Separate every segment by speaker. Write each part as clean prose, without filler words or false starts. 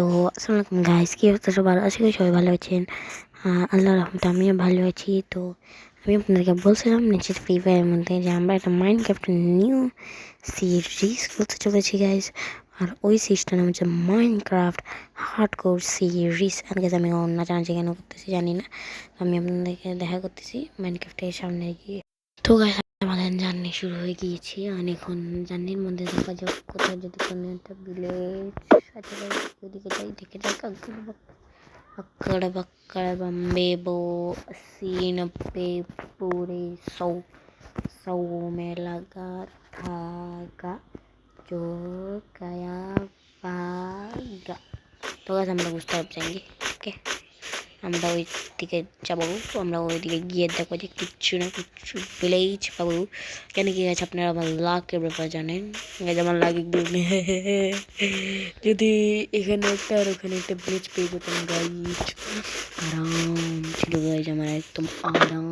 Speaker 1: তো আসসালামু আলাইকুম গাইস, কি অবস্থা? সব ভালো? আশা করি সবাই ভালো আছেন। আল্লাহর রহমতে আমিও ভালো আছি। তো আমি আপনাদেরকে বলছিলাম নিচে ফ্রি ফায়ারের মধ্যে যে আমরা একটা মাইনক্রাফট নিউ সিরিজ করতে চলেছি গাইস। আর ওই সিরিজটার নাম হচ্ছে মাইনক্রাফট হার্ডকোর সিরিজ। আর গাইস আমি নাচানাচি কেন করতেছি জানি না, আমি আপনাদেরকে দেখা করতেছি মাইনক্রাফটের সামনে গিয়ে। তো গাইস আমাদের জার্নি শুরু হয়ে গিয়েছে। আর এখন জার্নির মধ্যে দেখা যাক কোথায় যদি কোনো একটা ভিলেজ আছে। ওদিকে যাই, দেখে যাক। अक्कड़ बक्कड़ बम्बे बो 80 90 पूरे 100 में लगा धागा जो गया भागा। तो गाइस हम लोग उस तरफ जाएंगे। ओके, আমরা ওই দিকে যাবো। আমরা ওই দিকে গিয়ে দেখবো যে কিচ্ছু না কিচ্ছু ভিলেজ পাবো। কেন কি গেছে আপনারা আমার লাকের ব্যাপার জানেন। আমার লাগ একদম যদি এখানে একটা আর ওখানে একটা ভিলেজ পেয়ে যেতাম গাইজ, আরাম ছিল গাইজ, আমার একদম আরাম।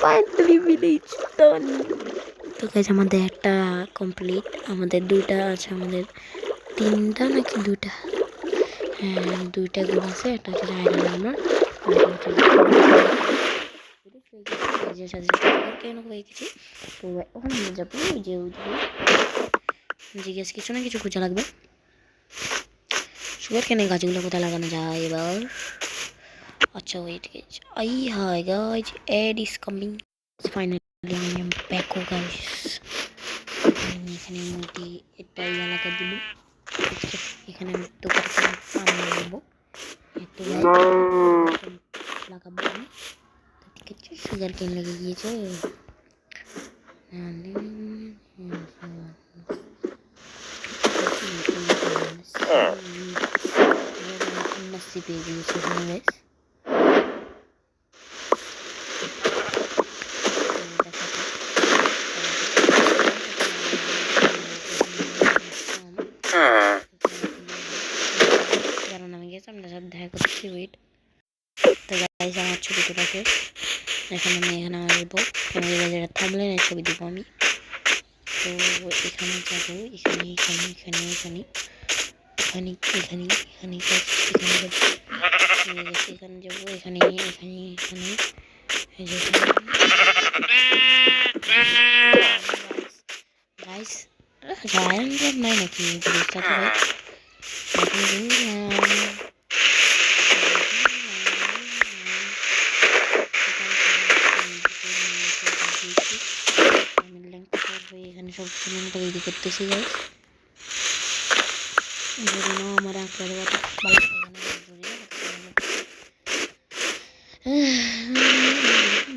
Speaker 1: ফাইনালি ভিলেজ ডান। তো গাইজ আমাদের একটা কমপ্লিট, আমাদের দুইটা আছে, আমাদের তিনটা নাকি দুইটা, হ্যাঁ দুইটা গুণ আছে। একটা হচ্ছে আয়রন আর্মার, কেন হয়ে গেছি। তো এখন আমরা যাবো যে জিজ্ঞেস কিছু না কিছু খোঁজা লাগবে। সুগার কেন গাছগুলো কোথায় লাগানো যায় এবার। আচ্ছা wait guys, I hi guys, ad is coming. Finally I am back ও গাইজ। এখানে মোটামুটি এটাই এলাকা দিল। এখানে আমি দোকান নেবো, একটু লাগাবো আমি। ঠিক আছে, সুগার কেন লেগে গিয়েছে। পেয়ে গিয়েছে গাইজ। আমরা সব দেখা করছি, ওয়েট। তো গাইজ আমার ছবি তোলা শেষ। এখন আমি এখানে আসবো, যেটা থামলেন এই ছবি দেবো আমি। তো এখানে যাবো, এখানে এখানে এখানে এখানে এখানে এখানে এখানে এখানে যাবো, এখানে এখানে এখানে গাইজ আয়রন রড নাই নাকি জিনিসটা? তো ভাই এখানে সব সিলিংটা রেডি করতেছি গাইজ। যদি না আমার আঁকড়ে দেওয়াটা ভালো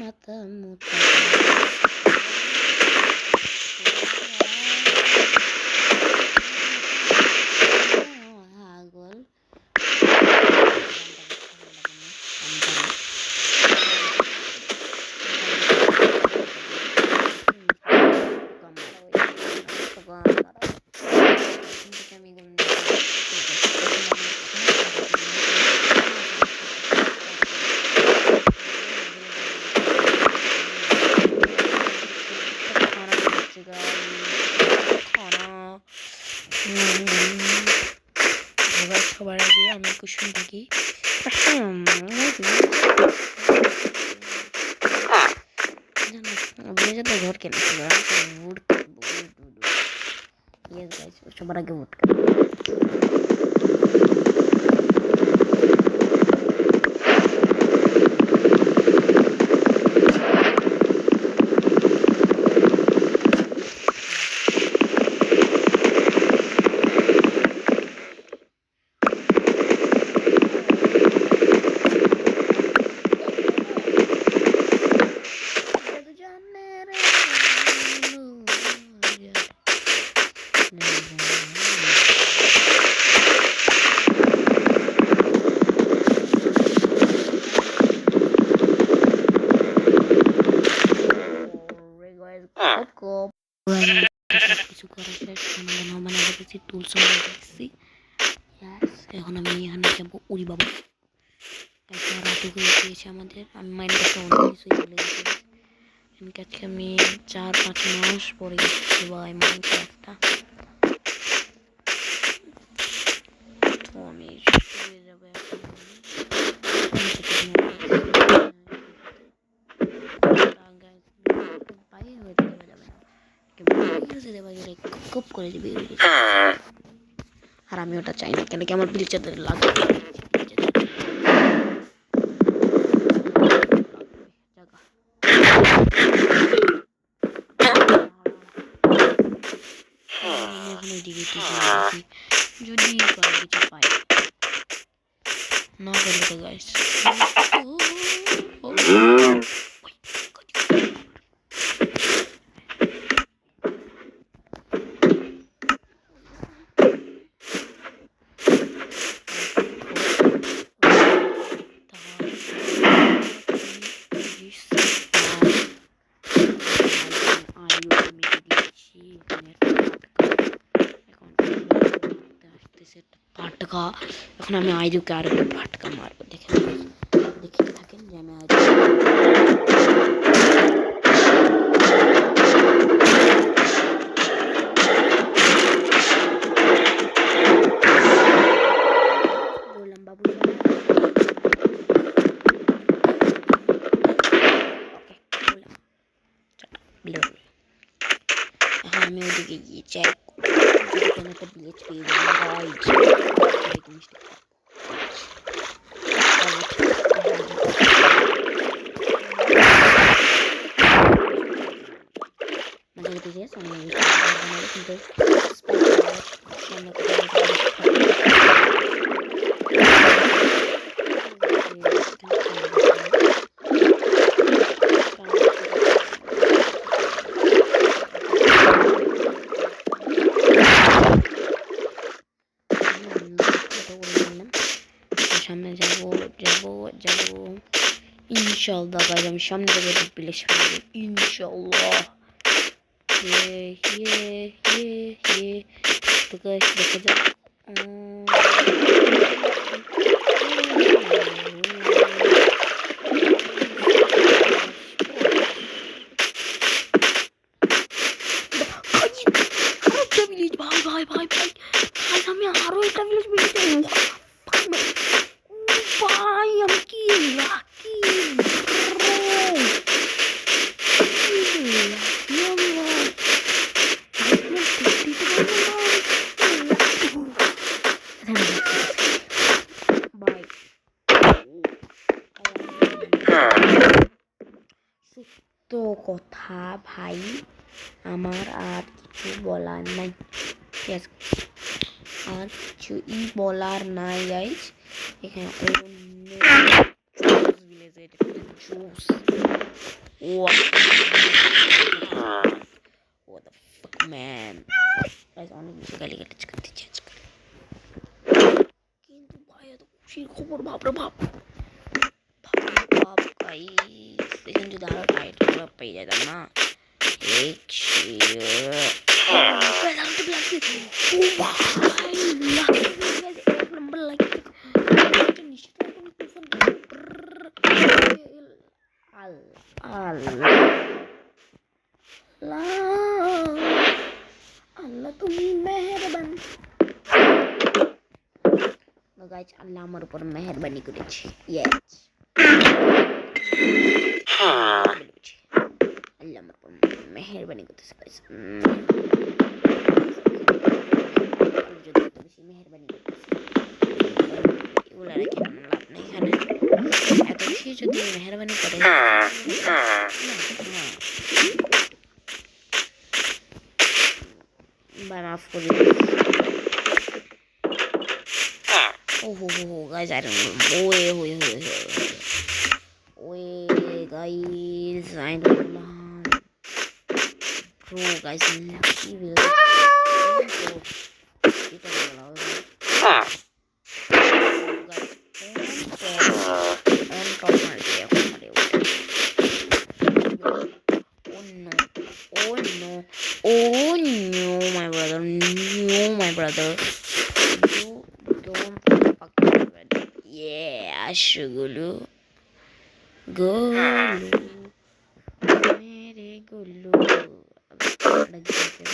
Speaker 1: মাথা মোটা সবার আগে আমি কুসুম থাকি। ঘর কেন সবার আগে উঠ। কিছু করা শেষ বানাবো দিচ্ছি টুলস দেখছি এখন আমি এখানে যাবো উড়ি বাবা রাতে হয়ে গিয়েছে আমাদের আমি মাইন্ডটা অনেক কিছুই চলে গেছি আজকে আমি 4-5 মাস পরে গেছি ভাই মাইনক্রাফটটা তো আমি হয়ে যাবে আর আমি ওটা চাই না কেন কি আমার বিলচাতে লাগবে যদি কিছু পাই না পেলে তো গাইস এখন আমি আইজুকে আরো ফাটকা মারবো দেখে থাকেন যে আমি বললাম বাবু এখন আমি ওদিকে গিয়ে চেক কোনো একটা বিলেজ পেয়ে সামনে যাবো ইনশাআল্লাহ গাইস আমি সামনে যাবো বিলেজ পাবো ইনশাআল্লাহ তো গাইস দেখে যাও ভাই আমি আরো একটা ভিলেজ পেয়েছি ভাই আমি কি লাকি সত্য কথা ভাই আমার আর কিছু বলার নাই আর কিছুই বলার নাই গাইস এখানে juice what the fuck man guys অনেক বেশি গালিগালাজ করতে চাচ্ছি কিন্তু ভাই এত খুশির খবর বাপরে বাপ গাইস এখানে যদি আরো টাইট করে পেয়ে যেতাম না এক নম্বর লাগে আল্লাহ তুমি মেহেরবান গাইস আল্লাহ আমার উপর মেহেরবানি করেছে ইয়েস আল্লাহ আমার উপর মেহেরবানি করতেছে গাইস যদি এত বেশি মেহেরবানি করতেছে এগুলো রেখে লাভ নেই এখানে এত বেশি যদি মেহেরবানি করে মাফ করে oh guys I don't know guys I don't know bro guys lucky will oh no no. Oh no, my brother. No, my brother. You don't fuck with it. Yeah, Shugulu. Gulu. मेरे गुल्लू अब अटक गया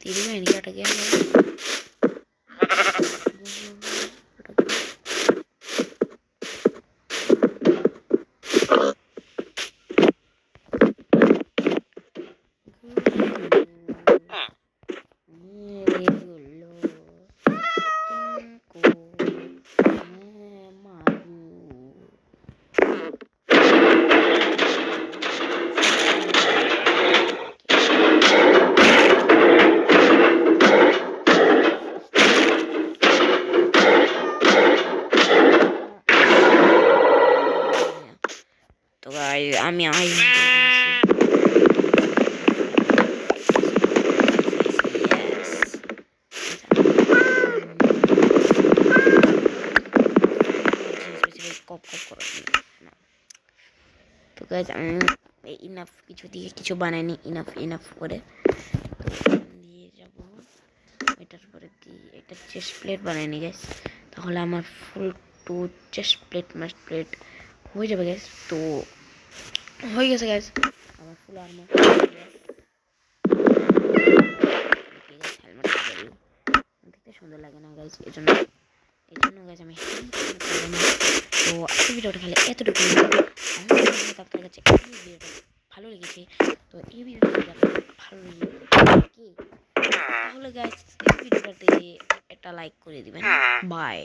Speaker 1: तेरी बहन की अटक गया मेरे गुल्लू तुमको मैं मारूं तो गाइस আমি আই কপ কপ করে তো গাইস আমি ইনাফ কিছু দিয়ে কিছু বানাইনি ইনাফ করে তো দিয়ে যাব এটার উপরে দিয়ে একটা চেস্ট প্লেট বানাইনি গাইস তাহলে আমার full to chest plate must plate হয়ে যাবে গাইস তো হয়ে গেছে গাইস আমার ফুল আর্মার হেলমেট দেখতে সুন্দর লাগে না গাইস এজন্য গাইস আমি তো আজকে ভিডিওটা খালি এতটুকু আপনার কাছে এই ভিডিওটা ভালো লেগেছে তো এই ভিডিওটা ভালো লেগে তাহলে গাইস এই ভিডিওটাতে একটা লাইক করে দিবেন বাই